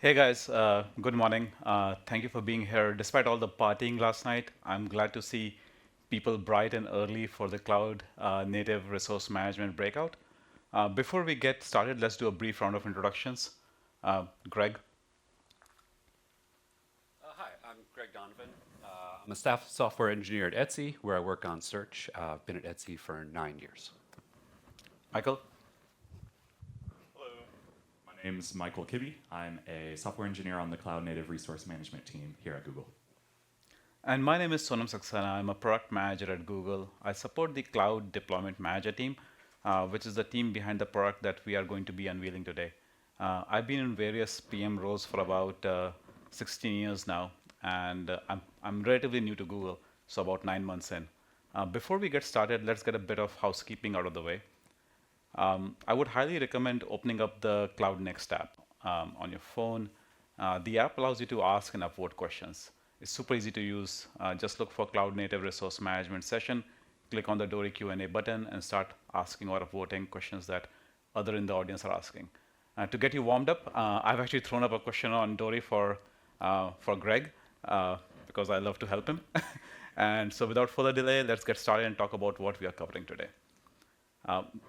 Hey guys, good morning. Thank you for being here. Despite all the partying last night, I'm glad to see people bright and early for the cloud native resource management breakout. Before we get started, let's do a brief round of introductions. Greg. Hi, I'm Greg Donovan. I'm a staff software engineer at Etsy, where I work on search. I've been at Etsy for 9 years. Michael. Hello, my name is Michael Kibbe. I'm a software engineer on the Cloud Native Resource Management team here at Google. And my name is Sonam Saxena. I'm a product manager at Google. I support the Cloud Deployment Manager team, which is the team behind the product that we are going to be unveiling today. I've been in various PM roles for about 16 years now, and I'm relatively new to Google, so about 9 months in. Before we get started, let's get a bit of housekeeping out of the way. I would highly recommend opening up the Cloud Next app on your phone. The app allows you to ask and upvote questions. It's super easy to use. Just look for Cloud Native Resource Management session, click on the Dory Q&A button, and start asking or upvoting questions that other in the audience are asking. To get you warmed up, I've actually thrown up a question on Dory for Greg because I love to help him. And so without further delay, let's get started and talk about what we are covering today.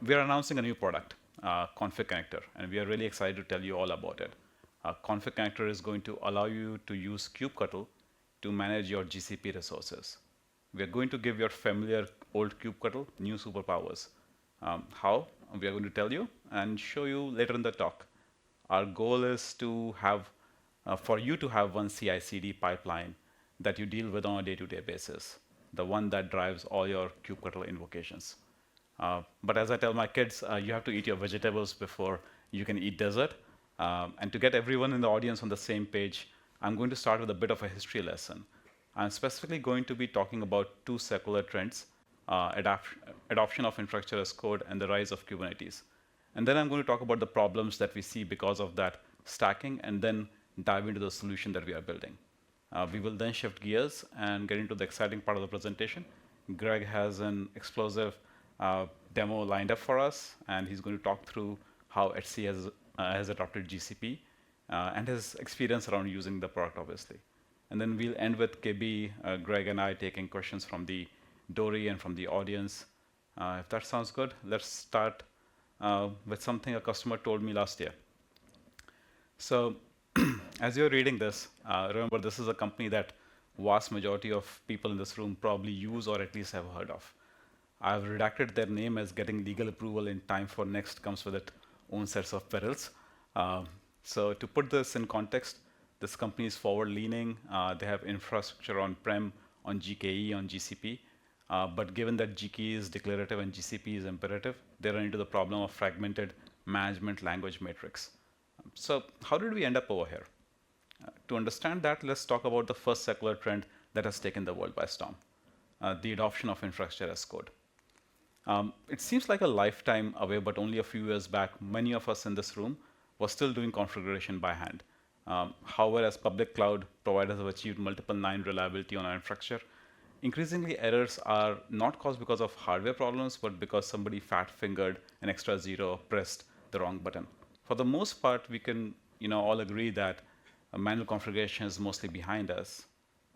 We are announcing a new product, Config Connector, and we are really excited to tell you all about it. Config Connector is going to allow you to use kubectl to manage your GCP resources. We are going to give your familiar old kubectl new superpowers. How? We are going to tell you and show you later in the talk. Our goal is to have, for you to have one CI/CD pipeline that you deal with on a day-to-day basis, the one that drives all your kubectl invocations. But as I tell my kids, you have to eat your vegetables before you can eat dessert. And to get everyone in the audience on the same page, I'm going to start with a bit of a history lesson. I'm specifically going to be talking about two secular trends, adoption of infrastructure as code and the rise of Kubernetes. And then I'm going to talk about the problems that we see because of that stacking, and then dive into the solution that we are building. We will then shift gears and get into the exciting part of the presentation. Gregg has an explosive demo lined up for us, and he's going to talk through how Etsy has adopted GCP and his experience around using the product, obviously. And then we'll end with KB, Gregg, and I taking questions from the Dory and from the audience. If that sounds good, let's start with something a customer told me last year. So as you're reading this, remember this is a company that vast majority of people in this room probably use or at least have heard of. I've redacted their name as getting legal approval in time for next comes with its own sets of perils. So to put this in context, this company is forward-leaning. They have infrastructure on-prem, on GKE, on GCP. But given that GKE is declarative and GCP is imperative, they run into the problem of fragmented management language matrix. So how did we end up over here? To understand that, let's talk about the first secular trend that has taken the world by storm, the adoption of infrastructure as code. It seems like a lifetime away, but only a few years back, many of us in this room were still doing configuration by hand. However, as public cloud providers have achieved multiple 9 reliability on our infrastructure, increasingly errors are not caused because of hardware problems, but because somebody fat-fingered an extra zero or pressed the wrong button. For the most part, we can all agree that manual configuration is mostly behind us.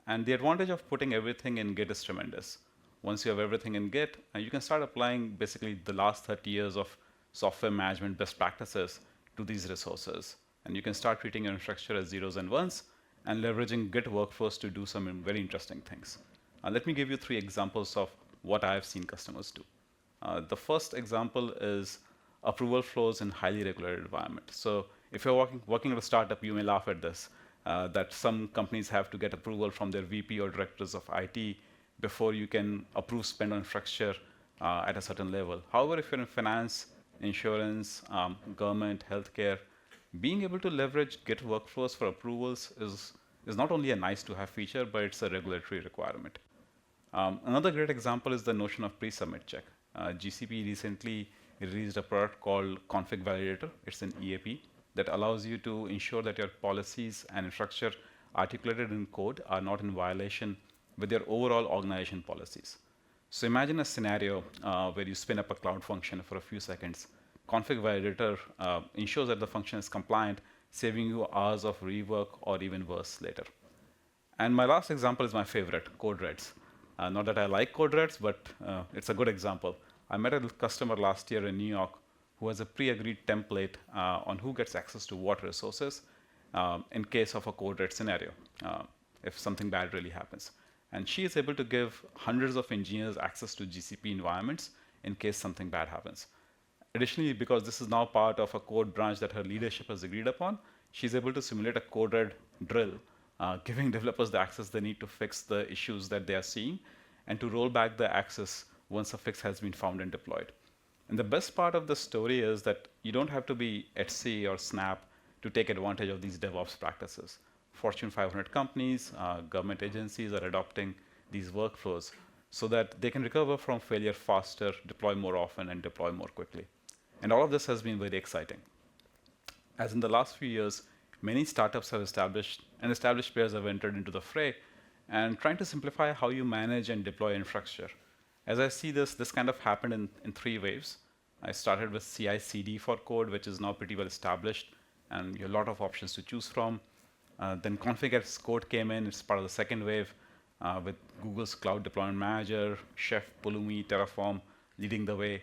And the advantage of putting everything in Git is tremendous. Once you have everything in Git, you can start applying basically the last 30 years of software management best practices to these resources. And you can start treating your infrastructure as zeros and ones and leveraging Git workflows to do some very interesting things. Let me give you 3 examples of what I have seen customers do. The first example is approval flows in highly regulated environment. So if you're working at a startup, you may laugh at this, that some companies have to get approval from their VP or directors of IT before you can approve spend on infrastructure at a certain level. However, if you're in finance, insurance, government, healthcare, being able to leverage Git workflows for approvals is not only a nice to have feature, but it's a regulatory requirement. Another great example is the notion of pre-submit check. GCP recently released a product called Config Validator. It's an EAP that allows you to ensure that your policies and infrastructure articulated in code are not in violation with your overall organization policies. So imagine a scenario where you spin up a cloud function for a few seconds. Config Validator ensures that the function is compliant saving you hours of rework or even worse later. And my last example is my favorite, code reds. Not that I like code reds, but it's a good example. I met a customer last year in New York who has a pre-agreed template on who gets access to what resources in case of a code red scenario, if something bad really happens. And she is able to give hundreds of engineers access to GCP environments in case something bad happens. Additionally, because this is now part of a code branch that her leadership has agreed upon, she's able to simulate a code red drill, giving developers the access they need to fix the issues that they are seeing and to roll back the access once a fix has been found and deployed. And the best part of the story is that you don't have to be Etsy or Snap to take advantage of these DevOps practices. Fortune 500 companies, government agencies are adopting these workflows so that they can recover from failure faster, deploy more often, and deploy more quickly. And all of this has been very exciting. As in the last few years, many startups have established, and established players have entered into the fray and trying to simplify how you manage and deploy infrastructure. As I see this kind of happened in three waves. I started with CI/CD for code, which is now pretty well established, and you have a lot of options to choose from. Then config as code came in. It's part of the second wave with Google's Cloud Deployment Manager, Chef, Pulumi, Terraform leading the way.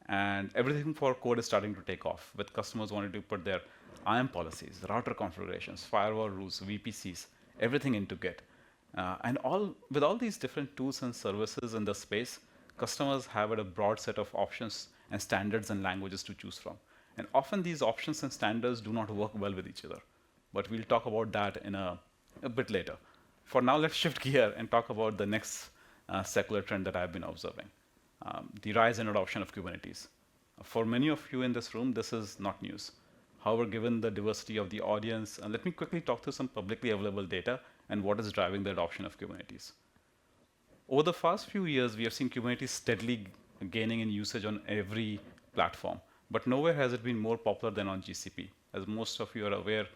And everything for code is starting to take off, with customers wanting to put their IAM policies, router configurations, firewall rules, VPCs, everything into Git. And with all these different tools and services in the space, customers have a broad set of options and standards and languages to choose from. And often these options and standards do not work well with each other. But we'll talk about that in a bit later. For now, let's shift gear and talk about the next secular trend that I've been observing, the rise and adoption of Kubernetes. For many of you in this room, this is not news. However, given the diversity of the audience, let me quickly talk through some publicly available data and what is driving the adoption of Kubernetes. Over the past few years, we have seen Kubernetes steadily gaining in usage on every platform, but nowhere has it been more popular than on GCP. As most of you are aware,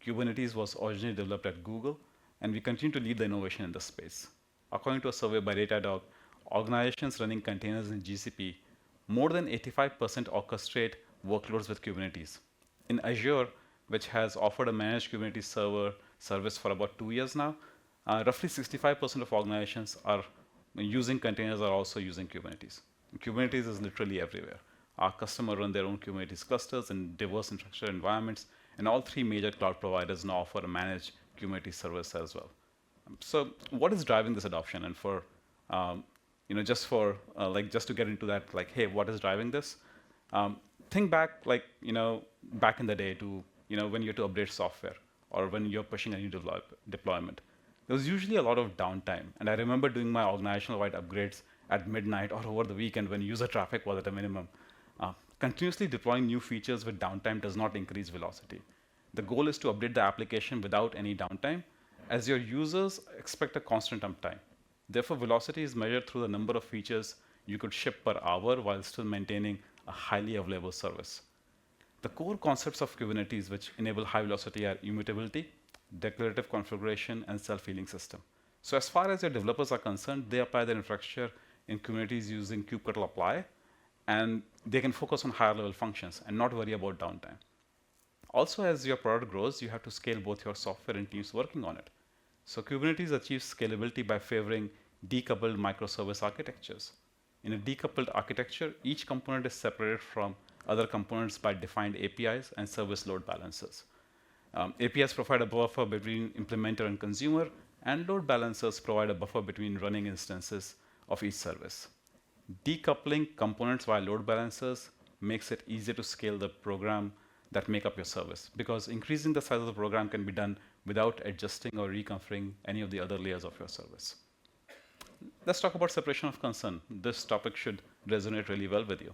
Kubernetes was originally developed at Google, and we continue to lead the innovation in this space. According to a survey by Datadog, organizations running containers in GCP, more than 85% orchestrate workloads with Kubernetes. In Azure, which has offered a managed Kubernetes server service for about 2 years now, roughly 65% of organizations are using containers are also using Kubernetes. Kubernetes is literally everywhere. Our customers run their own Kubernetes clusters in diverse infrastructure environments, and all three major cloud providers now offer a managed Kubernetes service as well. So, what is driving this adoption? And for just to get into that, hey, what is driving this? Think back, back in the day to when you had to update software or when you're pushing a new deployment. There was usually a lot of downtime, and I remember doing my organizational-wide upgrades at midnight or over the weekend when user traffic was at a minimum. Continuously deploying new features with downtime does not increase velocity. The goal is to update the application without any downtime, as your users expect a constant uptime. Therefore, velocity is measured through the number of features you could ship per hour while still maintaining a highly available service. The core concepts of Kubernetes which enable high velocity are immutability, declarative configuration, and self-healing system. So as far as your developers are concerned, they apply their infrastructure in Kubernetes using kubectl apply, and they can focus on higher level functions and not worry about downtime. Also, as your product grows, you have to scale both your software and teams working on it. So Kubernetes achieves scalability by favoring decoupled microservice architectures. In a decoupled architecture, each component is separated from other components by defined APIs and service load balancers. APIs provide a buffer between implementer and consumer, and load balancers provide a buffer between running instances of each service. Decoupling components via load balancers makes it easier to scale the program that make up your service, because increasing the size of the program can be done without adjusting or reconfiguring any of the other layers of your service. Let's talk about separation of concern. This topic should resonate really well with you.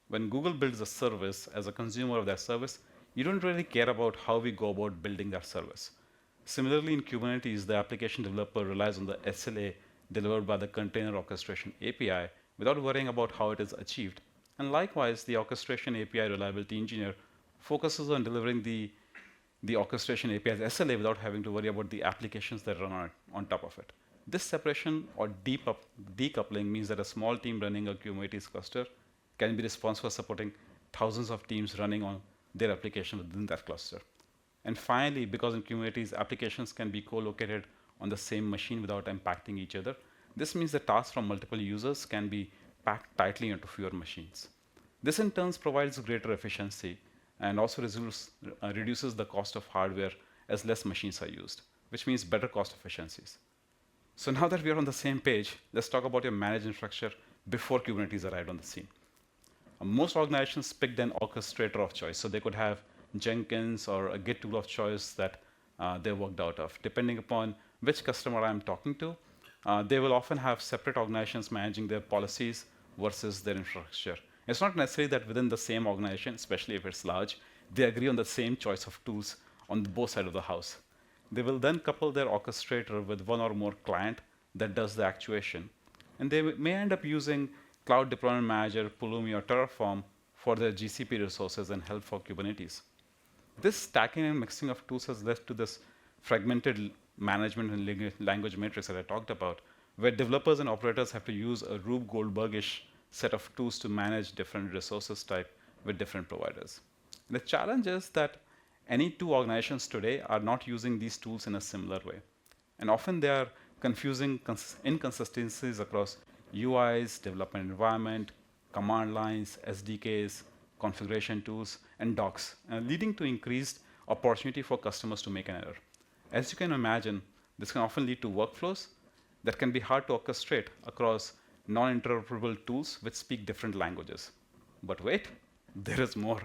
When Google builds a service as a consumer of that service, you don't really care about how we go about building that service. Similarly, in Kubernetes, the application developer relies on the SLA delivered by the Container Orchestration API without worrying about how it is achieved. And likewise, the Orchestration API reliability engineer focuses on delivering the Orchestration API's SLA without having to worry about the applications that run on top of it. This separation or decoupling means that a small team running a Kubernetes cluster can be responsible for supporting thousands of teams running on their application within that cluster. And finally, because in Kubernetes, applications can be co-located on the same machine without impacting each other, this means that tasks from multiple users can be packed tightly into fewer machines. This in turn provides greater efficiency and also reduces the cost of hardware as less machines are used, which means better cost efficiencies. So now that we are on the same page, let's talk about your managed infrastructure before Kubernetes arrived on the scene. Most organizations picked an orchestrator of choice, so they could have Jenkins or a Git tool of choice that they worked out of. Depending upon which customer I'm talking to, they will often have separate organizations managing their policies versus their infrastructure. It's not necessarily that within the same organization, especially if it's large, they agree on the same choice of tools on both sides of the house. They will then couple their orchestrator with one or more client that does the actuation. And they may end up using Cloud Deployment Manager, Pulumi, or Terraform for their GCP resources and help for Kubernetes. This stacking and mixing of tools has led to this fragmented management and language matrix that I talked about, where developers and operators have to use a Rube Goldberg-ish set of tools to manage different resources type with different providers. And the challenge is that any two organizations today are not using these tools in a similar way. And often they are confusing inconsistencies across UIs, development environment, command lines, SDKs, configuration tools, and docs, leading to increased opportunity for customers to make an error. As you can imagine, this can often lead to workflows that can be hard to orchestrate across non-interoperable tools which speak different languages. But wait, there is more.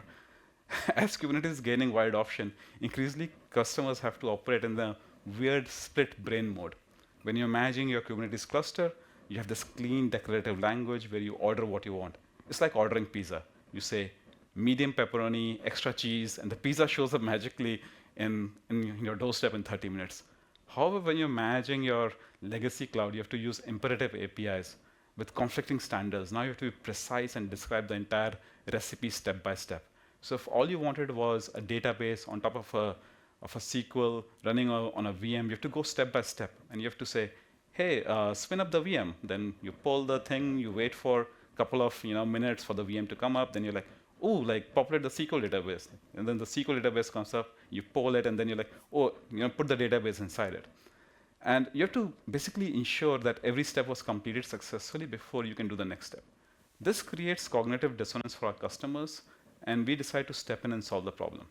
As Kubernetes is gaining wide adoption, increasingly customers have to operate in the weird split brain mode. When you're managing your Kubernetes cluster, you have this clean declarative language where you order what you want. It's like ordering pizza. You say medium pepperoni, extra cheese, and the pizza shows up magically in your doorstep in 30 minutes. However, when you're managing your legacy cloud, you have to use imperative APIs with conflicting standards. Now you have to be precise and describe the entire recipe step by step. So if all you wanted was a database on top of a SQL running on a VM, you have to go step by step, and you have to say, hey, spin up the VM. Then you pull the thing, you wait for a couple of minutes for the VM to come up. Then you're like, oh, like populate the SQL database. And then the SQL database comes up, you pull it, and then you're like, oh, put the database inside it. And you have to basically ensure that every step was completed successfully before you can do the next step. This creates cognitive dissonance for our customers, and we decide to step in and solve the problem.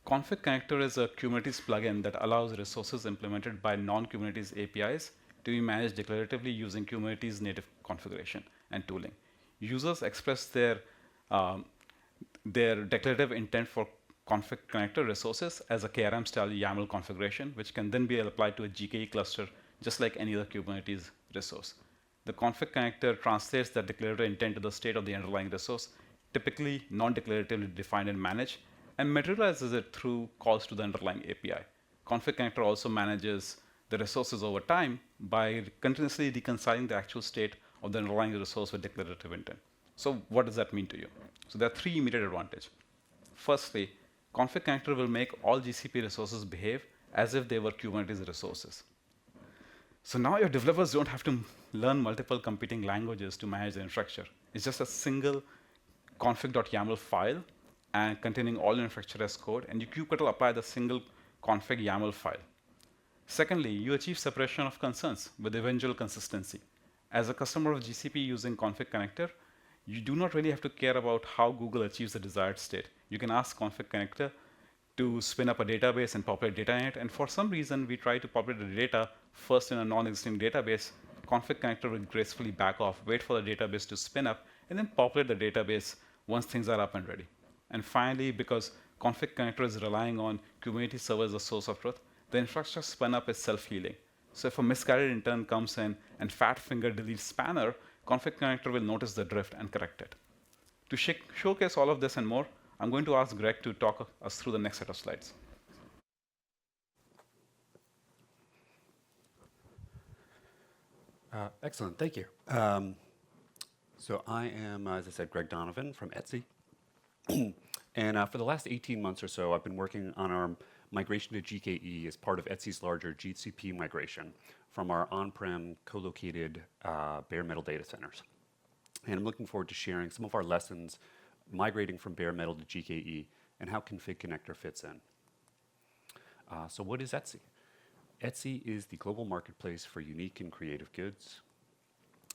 Config Connector is a Kubernetes plugin that allows resources implemented by non-Kubernetes APIs to be managed declaratively using Kubernetes-native configuration and tooling. Users express their declarative intent for Config Connector resources as a KRM-style YAML configuration, which can then be applied to a GKE cluster just like any other Kubernetes resource. The Config Connector translates that declarative intent to the state of the underlying resource, typically non-declaratively defined and managed, and materializes it through calls to the underlying API. Config Connector also manages the resources over time by continuously reconciling the actual state of the underlying resource with declarative intent. So what does that mean to you? So there are three immediate advantages. Firstly, Config Connector will make all GCP resources behave as if they were Kubernetes resources. So now your developers don't have to learn multiple competing languages to manage their infrastructure. It's just a single config.yaml file and containing all your infrastructure as code, and you kubectl apply the single config YAML file. Secondly, you achieve separation of concerns with eventual consistency. As a customer of GCP using Config Connector, you do not really have to care about how Google achieves the desired state. You can ask Config Connector to spin up a database and populate data in it, and for some reason, we try to populate the data first in a non-existing database. Config Connector will gracefully back off, wait for the database to spin up, and then populate the database once things are up and ready. And finally, because Config Connector is relying on Kubernetes server as a source of truth, the infrastructure spun up is self-healing. So if a misguided intern comes in and fat finger deletes spanner, Config Connector will notice the drift and correct it. To showcase all of this and more, I'm going to ask Gregg to talk us through the next set of slides. Excellent, thank you. So I am, as I said, Gregg Donovan from Etsy. And for the last 18 months or so, I've been working on our migration to GKE as part of Etsy's larger GCP migration from our on-prem co-located bare metal data centers. And I'm looking forward to sharing some of our lessons migrating from bare metal to GKE and how Config Connector fits in. So what is Etsy? Etsy is the global marketplace for unique and creative goods.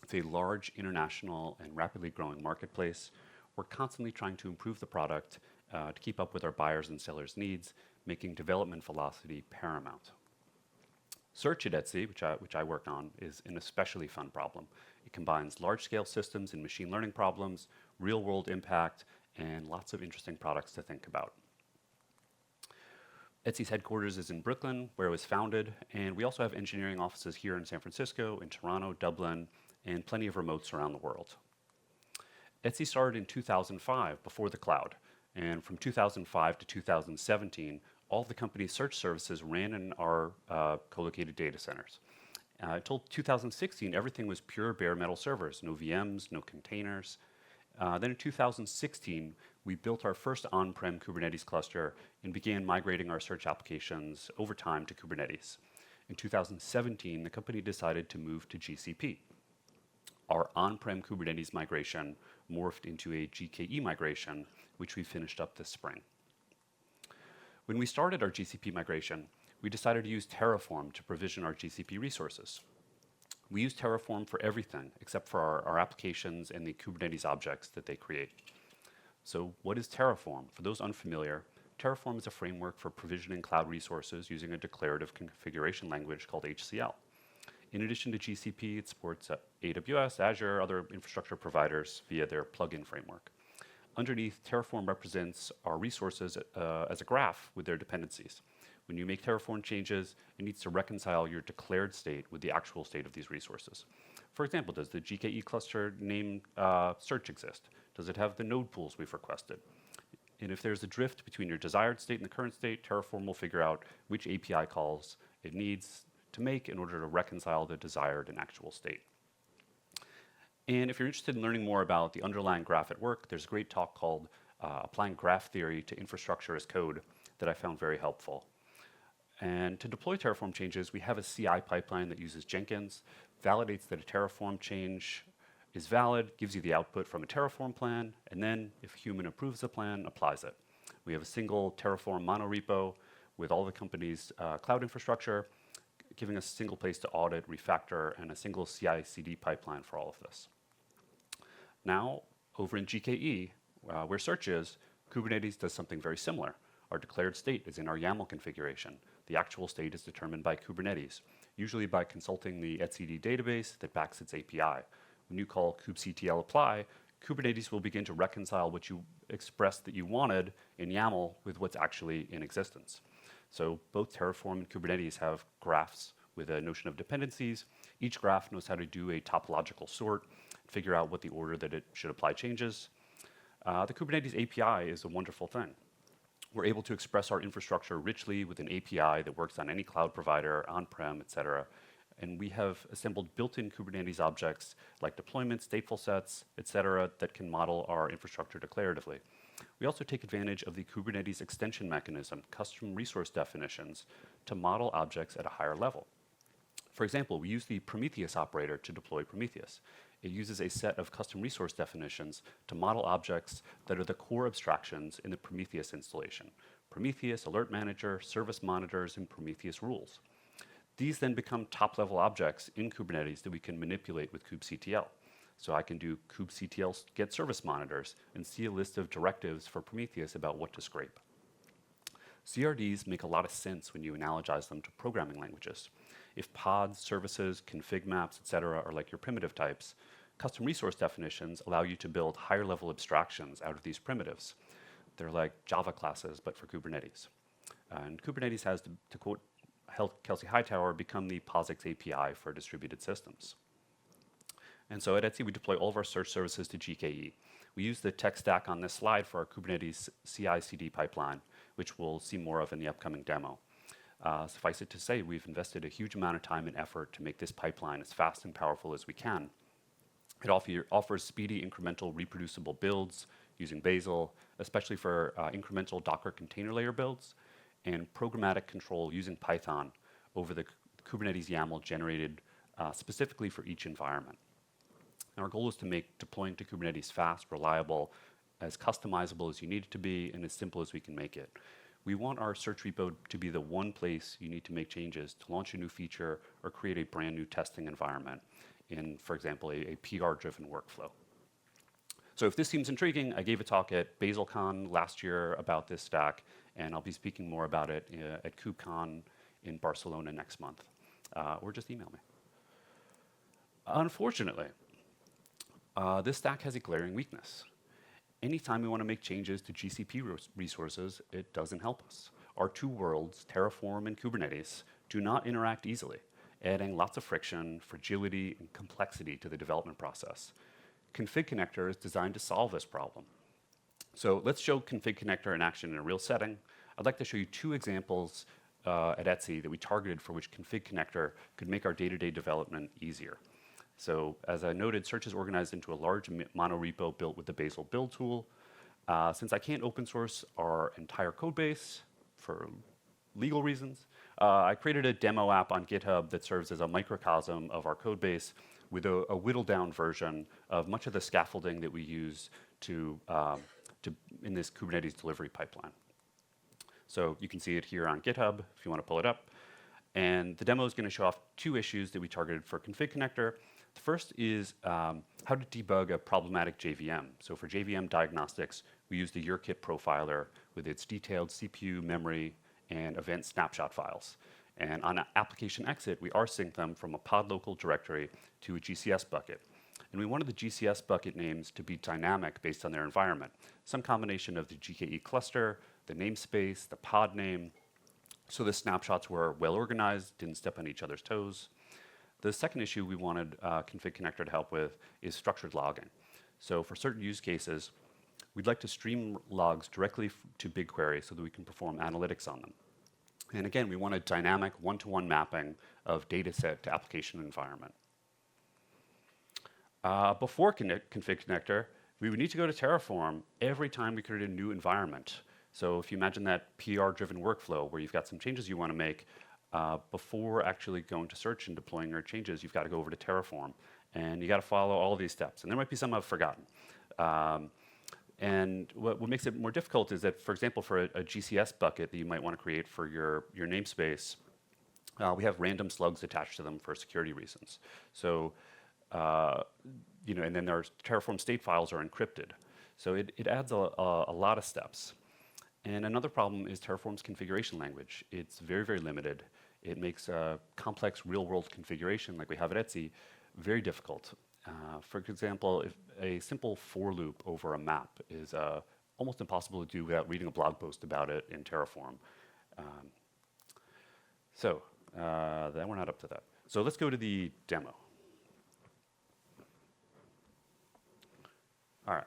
It's a large, international, and rapidly growing marketplace. We're constantly trying to improve the product to keep up with our buyers and sellers' needs, making development velocity paramount. Search at Etsy, which I work on, is an especially fun problem. It combines large-scale systems and machine learning problems, real-world impact, and lots of interesting products to think about. Etsy's headquarters is in Brooklyn, where it was founded, and we also have engineering offices here in San Francisco, in Toronto, Dublin, and plenty of remotes around the world. Etsy started in 2005, before the cloud, and from 2005 to 2017, all of the company's search services ran in our co-located data centers. Until 2016, everything was pure bare metal servers, no VMs, no containers. Then in 2016, we built our first on-prem Kubernetes cluster and began migrating our search applications over time to Kubernetes. In 2017, the company decided to move to GCP. Our on-prem Kubernetes migration morphed into a GKE migration, which we finished up this spring. When we started our GCP migration, we decided to use Terraform to provision our GCP resources. We use Terraform for everything except for our applications and the Kubernetes objects that they create. So what is Terraform? For those unfamiliar, Terraform is a framework for provisioning cloud resources using a declarative configuration language called HCL. In addition to GCP, it supports AWS, Azure, other infrastructure providers via their plugin framework. Underneath, Terraform represents our resources as a graph with their dependencies. When you make Terraform changes, it needs to reconcile your declared state with the actual state of these resources. For example, does the GKE cluster name search exist? Does it have the node pools we've requested? And if there's a drift between your desired state and the current state, Terraform will figure out which API calls it needs to make in order to reconcile the desired and actual state. And if you're interested in learning more about the underlying graph at work, there's a great talk called Applying Graph Theory to Infrastructure as Code that I found very helpful. And to deploy Terraform changes, we have a CI pipeline that uses Jenkins, validates that a Terraform change is valid, gives you the output from a Terraform plan, and then, if a human approves the plan, applies it. We have a single Terraform monorepo with all the company's cloud infrastructure, giving us a single place to audit, refactor, and a single CI/CD pipeline for all of this. Now, over in GKE, where search is, Kubernetes does something very similar. Our declared state is in our YAML configuration. The actual state is determined by Kubernetes, usually by consulting the etcd database that backs its API. When you call kubectl apply, Kubernetes will begin to reconcile what you expressed that you wanted in YAML with what's actually in existence. So both Terraform and Kubernetes have graphs with a notion of dependencies. Each graph knows how to do a topological sort, figure out what the order that it should apply changes. The Kubernetes API is a wonderful thing. We're able to express our infrastructure richly with an API that works on any cloud provider, on-prem, et cetera. And we have assembled built-in Kubernetes objects like deployments, stateful sets, et cetera, that can model our infrastructure declaratively. We also take advantage of the Kubernetes extension mechanism, custom resource definitions, to model objects at a higher level. For example, we use the Prometheus operator to deploy Prometheus. It uses a set of custom resource definitions to model objects that are the core abstractions in the Prometheus installation. Prometheus, Alert Manager, Service Monitors, and Prometheus rules. These then become top-level objects in Kubernetes that we can manipulate with kubectl. So I can do kubectl get service monitors and see a list of directives for Prometheus about what to scrape. CRDs make a lot of sense when you analogize them to programming languages. If pods, services, config maps, etc. are like your primitive types, custom resource definitions allow you to build higher-level abstractions out of these primitives. They're like Java classes, but for Kubernetes. And Kubernetes has, to quote Kelsey Hightower, become the POSIX API for distributed systems. And so at Etsy, we deploy all of our search services to GKE. We use the tech stack on this slide for our Kubernetes CI/CD pipeline, which we'll see more of in the upcoming demo. Suffice it to say, we've invested a huge amount of time and effort to make this pipeline as fast and powerful as we can. It offers speedy, incremental, reproducible builds using Bazel, especially for incremental Docker container layer builds, and programmatic control using Python over the Kubernetes YAML generated specifically for each environment. And our goal is to make deploying to Kubernetes fast, reliable, as customizable as you need it to be, and as simple as we can make it. We want our search repo to be the one place you need to make changes to launch a new feature or create a brand new testing environment in, for example, a PR-driven workflow. So if this seems intriguing, I gave a talk at BasilCon last year about this stack, and I'll be speaking more about it at KubeCon in Barcelona next month. Or just email me. Unfortunately, this stack has a glaring weakness. Anytime we want to make changes to GCP resources, it doesn't help us. Our two worlds, Terraform and Kubernetes, do not interact easily, adding lots of friction, fragility, and complexity to the development process. Config Connector is designed to solve this problem. So let's show Config Connector in action in a real setting. I'd like to show you two examples at Etsy that we targeted for which Config Connector could make our day-to-day development easier. So as I noted, search is organized into a large monorepo built with the Bazel build tool. Since I can't open source our entire code base for legal reasons, I created a demo app on GitHub that serves as a microcosm of our code base with a whittled down version of much of the scaffolding that we use in this Kubernetes delivery pipeline. So you can see it here on GitHub if you want to pull it up. And the demo is going to show off two issues that we targeted for Config Connector. The first is how to debug a problematic JVM. So for JVM diagnostics, we use the YourKit profiler with its detailed CPU, memory, and event snapshot files. And on application exit, we rsync them from a pod local directory to a GCS bucket. And we wanted the GCS bucket names to be dynamic based on their environment. Some combination of the GKE cluster, the namespace, the pod name, so the snapshots were well organized, didn't step on each other's toes. The second issue we wanted Config Connector to help with is structured logging. So for certain use cases, we'd like to stream logs directly to BigQuery so that we can perform analytics on them. And again, we want a dynamic one-to-one mapping of data set to application environment. Before Config Connector, we would need to go to Terraform every time we create a new environment. So if you imagine that PR-driven workflow where you've got some changes you want to make, before actually going to search and deploying your changes, you've got to go over to Terraform. And you got to follow all these steps. And there might be some I've forgotten. And what makes it more difficult is that, for example, for a GCS bucket that you might want to create for your namespace, we have random slugs attached to them for security reasons. So, and then our Terraform state files are encrypted. So it adds a lot of steps. And another problem is Terraform's configuration language. It's very, very limited. It makes complex real-world configuration, like we have at Etsy, very difficult. For example, if a simple for loop over a map is almost impossible to do without reading a blog post about it in Terraform. Then we're not up to that. So let's go to the demo. All right.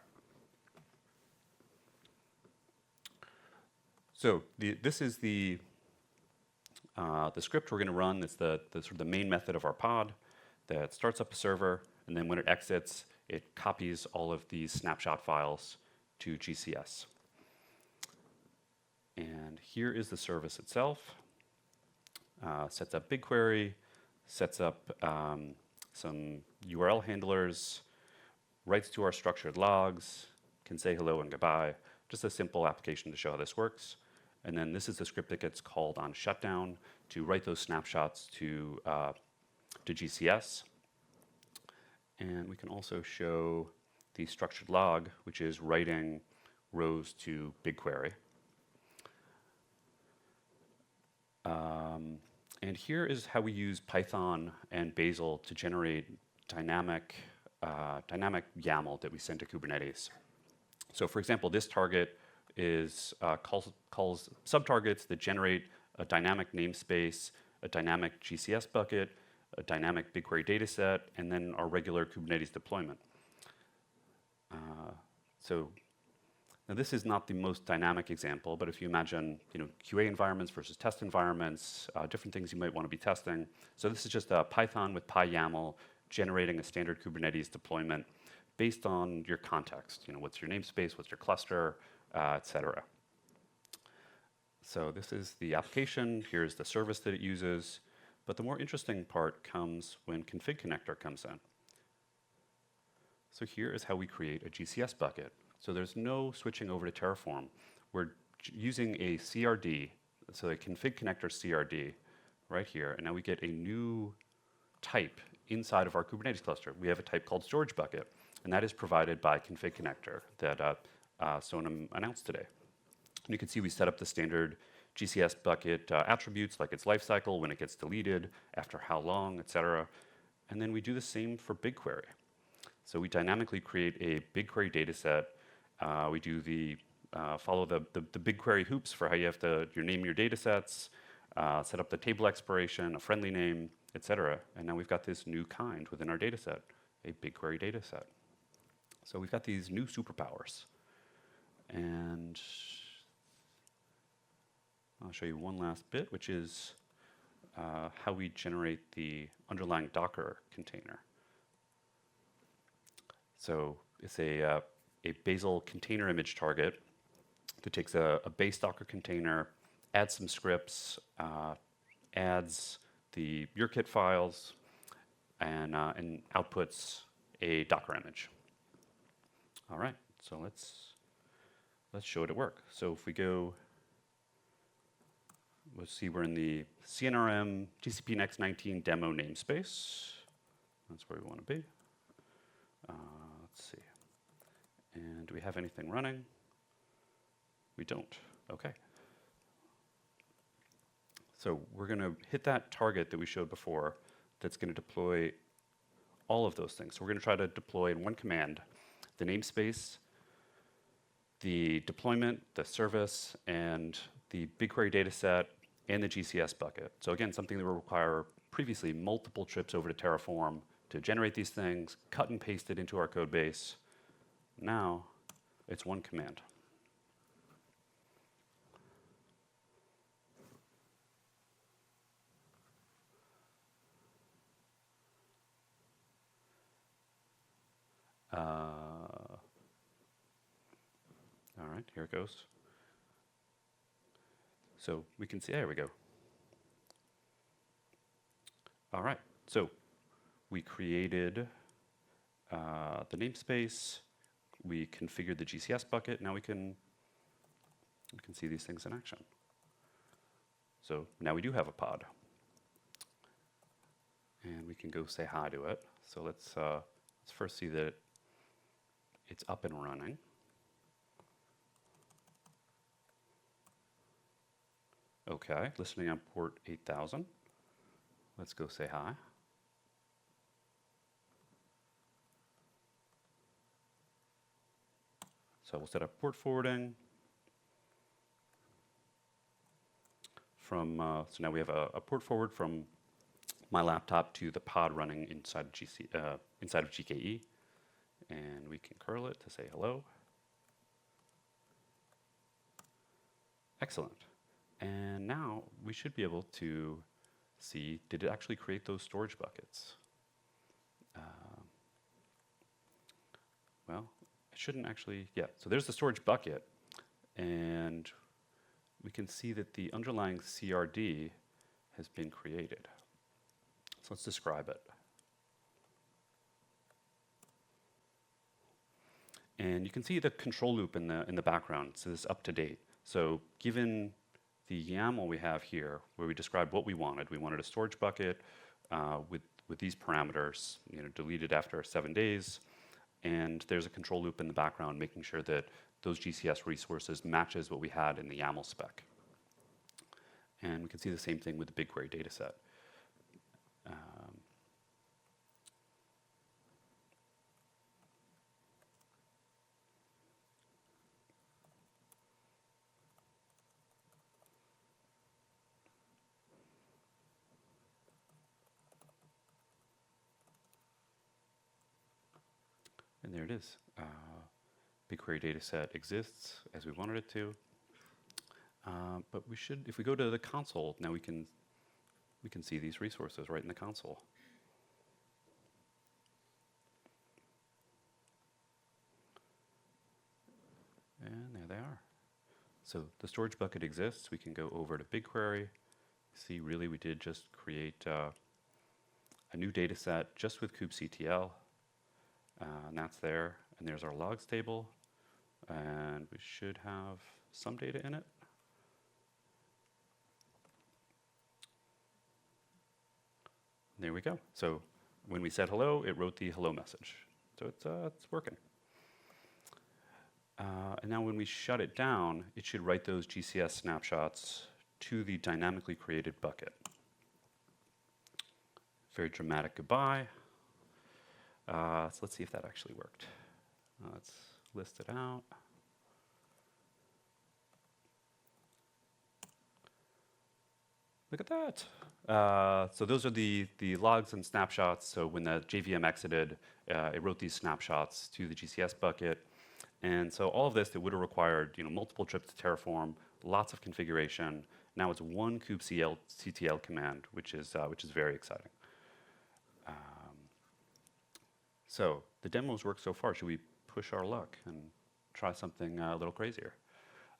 So this is the script we're going to run. It's the sort of the main method of our pod that starts up a server, and then when it exits, it copies all of these snapshot files to GCS. And here is the service itself. Sets up BigQuery, sets up some URL handlers, writes to our structured logs, can say hello and goodbye. Just a simple application to show how this works. And then this is the script that gets called on shutdown to write those snapshots to GCS. And we can also show the structured log, which is writing rows to BigQuery. And here is how we use Python and Bazel to generate dynamic YAML that we send to Kubernetes. So for example, this target is calls subtargets that generate a dynamic namespace, a dynamic GCS bucket, a dynamic BigQuery dataset, and then our regular Kubernetes deployment. Now this is not the most dynamic example, but if you imagine QA environments versus test environments, different things you might want to be testing. So this is just Python with PyYAML generating a standard Kubernetes deployment based on your context. What's your namespace, what's your cluster, et cetera. So this is the application. Here's the service that it uses. But the more interesting part comes when Config Connector comes in. So here is how we create a GCS bucket. So there's no switching over to Terraform. We're using a CRD, so a config connector CRD right here, and now we get a new type inside of our Kubernetes cluster. We have a type called storage bucket, and that is provided by config connector that Sonam announced today. And you can see we set up the standard GCS bucket attributes like its lifecycle, when it gets deleted, after how long, etc. And then we do the same for BigQuery. So we dynamically create a BigQuery dataset. We do the follow the BigQuery hoops for how you have to name your datasets, set up the table expiration, a friendly name, etc. And now we've got this new kind within our dataset, a BigQuery dataset. So we've got these new superpowers. And I'll show you one last bit, which is how we generate the underlying Docker container. So it's a Bazel container image target that takes a base Docker container, adds some scripts, adds the URKit files, and outputs a Docker image. All right, so let's show it at work. So if we go, let's see, we're in the CNRM GCP Next 19 demo namespace. That's where we want to be. Let's see. And do we have anything running? We don't. Okay. So we're going to hit that target that we showed before that's going to deploy all of those things. So we're going to try to deploy in one command the namespace, the deployment, the service, and the BigQuery dataset, and the GCS bucket. So again, something that will require previously multiple trips over to Terraform to generate these things, cut and paste it into our code base. Now it's one command. All right, here it goes. So we can see, there we go. All right, so we created the namespace, we configured the GCS bucket, now we can see these things in action. So now we do have a pod. And we can go say hi to it. So let's first see that it's up and running. Okay, listening on port 8000. Let's go say hi. So we'll set up port forwarding. So now we have a port forward from my laptop to the pod running inside of GKE. And we can curl it to say hello. Excellent. And now we should be able to see, did it actually create those storage buckets? Well, it shouldn't actually, yeah. So there's the storage bucket. And we can see that the underlying CRD has been created. So let's describe it. And you can see the control loop in the background. So this is up to date. So given the YAML we have here, where we described what we wanted a storage bucket with these parameters, deleted after 7 days, and there's a control loop in the background making sure that those GCS resources matches what we had in the YAML spec. And we can see the same thing with the BigQuery dataset. And there it is. BigQuery dataset exists as we wanted it to. But we should, if we go to the console, now we can see these resources right in the console. And there they are. So the storage bucket exists. We can go over to BigQuery. See, really, we did just create a new data set just with kubectl. And that's there. And there's our logs table. And we should have some data in it. There we go. So when we said hello, it wrote the hello message. So it's working. And now when we shut it down, it should write those GCS snapshots to the dynamically created bucket. Very dramatic goodbye. So let's see if that actually worked. Let's list it out. Look at that. So those are the logs and snapshots. So when the JVM exited, it wrote these snapshots to the GCS bucket. And so all of this, it would have required multiple trips to Terraform, lots of configuration. Now it's one kubectl command, which is very exciting. So the demos work so far. Should we push our luck and try something a little crazier?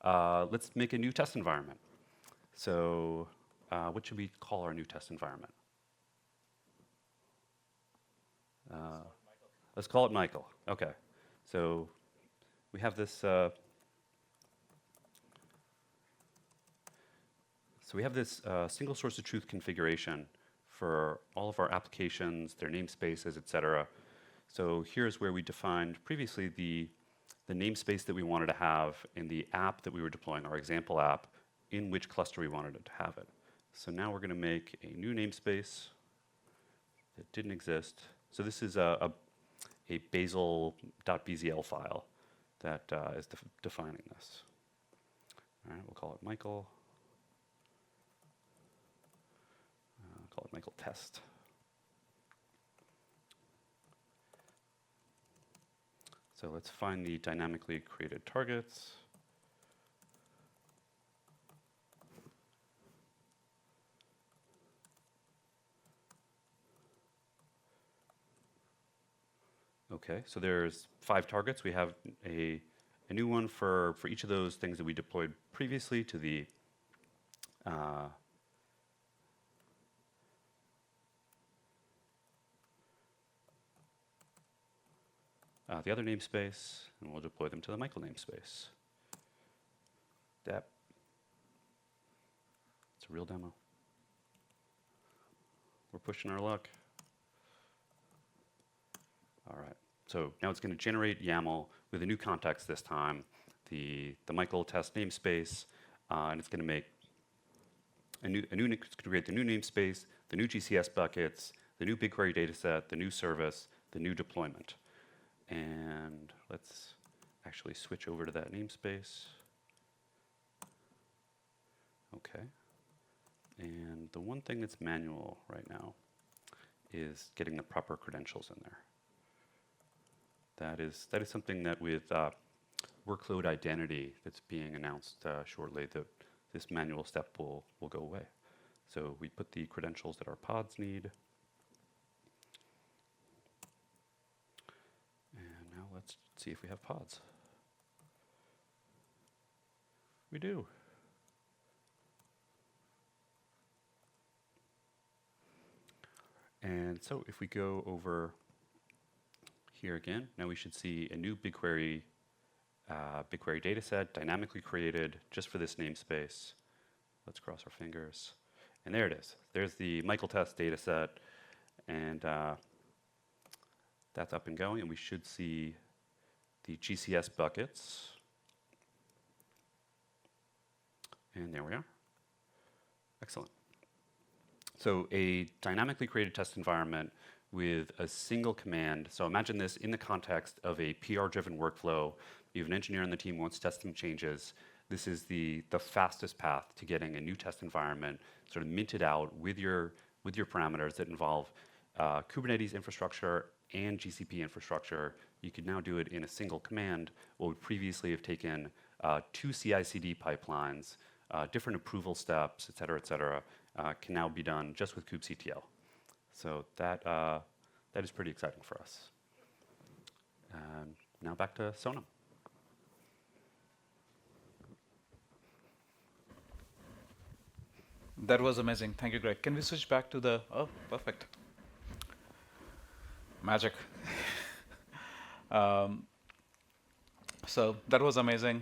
Let's make a new test environment. So what should we call our new test environment? Let's call it Michael. Okay. So we have this. Single source of truth configuration for all of our applications, their namespaces, et cetera. So here's where we defined previously the namespace that we wanted to have in the app that we were deploying, our example app, in which cluster we wanted it to have it. So now we're going to make a new namespace that didn't exist. So this is a bazel.bzl file that is defining this. All right, we'll call it Michael. Call it Michael test. So let's find the dynamically created targets. Okay, so there's 5 targets. We have a new one for each of those things that we deployed previously to the the other namespace, and we'll deploy them to the Michael namespace. It's a real demo. We're pushing our luck. All right. So now it's going to generate YAML with a new context this time, the Michael test namespace, and it's going to make it's going to create the new namespace, the new GCS buckets, the new BigQuery dataset, the new service, the new deployment. And let's actually switch over to that namespace. Okay. And the one thing that's manual right now is getting the proper credentials in there. That is something that with workload identity that's being announced shortly, that this manual step will go away. So we put the credentials that our pods need. And now let's see if we have pods. We do. And so if we go over here again, now we should see a new BigQuery dataset, dynamically created just for this namespace. Let's cross our fingers. And there it is. There's the Michael test dataset, and that's up and going. And we should see the GCS buckets. And there we are. Excellent. So a dynamically created test environment with a single command. So imagine this in the context of a PR-driven workflow. You have an engineer on the team who wants to test some changes. This is the fastest path to getting a new test environment sort of minted out with your parameters that involve Kubernetes infrastructure and GCP infrastructure. You could now do it in a single command. What would previously have taken 2 CI/CD pipelines, different approval steps, et cetera, can now be done just with kubectl. So that is pretty exciting for us. Now back to Sonam. That was amazing. Thank you, Greg. Can we switch back to the... Oh, perfect. Magic. So that was amazing.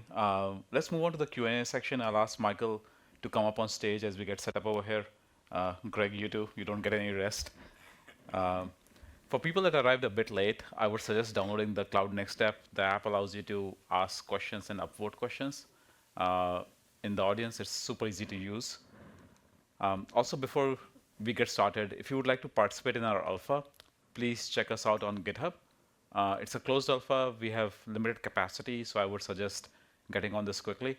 Let's move on to the Q&A section. I'll ask Michael to come up on stage as we get set up over here. Greg, you too. You don't get any rest. Um, for people that arrived a bit late, I would suggest downloading the Cloud Next Step. The app allows you to ask questions and upvote questions. In the audience, it's super easy to use. Also, before we get started, if you would like to participate in our alpha, please check us out on GitHub. It's a closed alpha. We have limited capacity, so I would suggest getting on this quickly.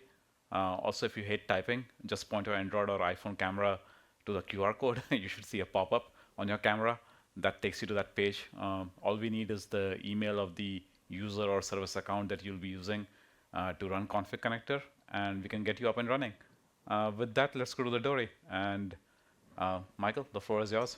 Also, if you hate typing, just point your Android or iPhone camera to the QR code. You should see a pop-up on your camera that takes you to that page. All we need is the email of the user or service account that you'll be using to run config connector, and we can get you up and running. With that, let's go to the Dory. And Michael, the floor is yours.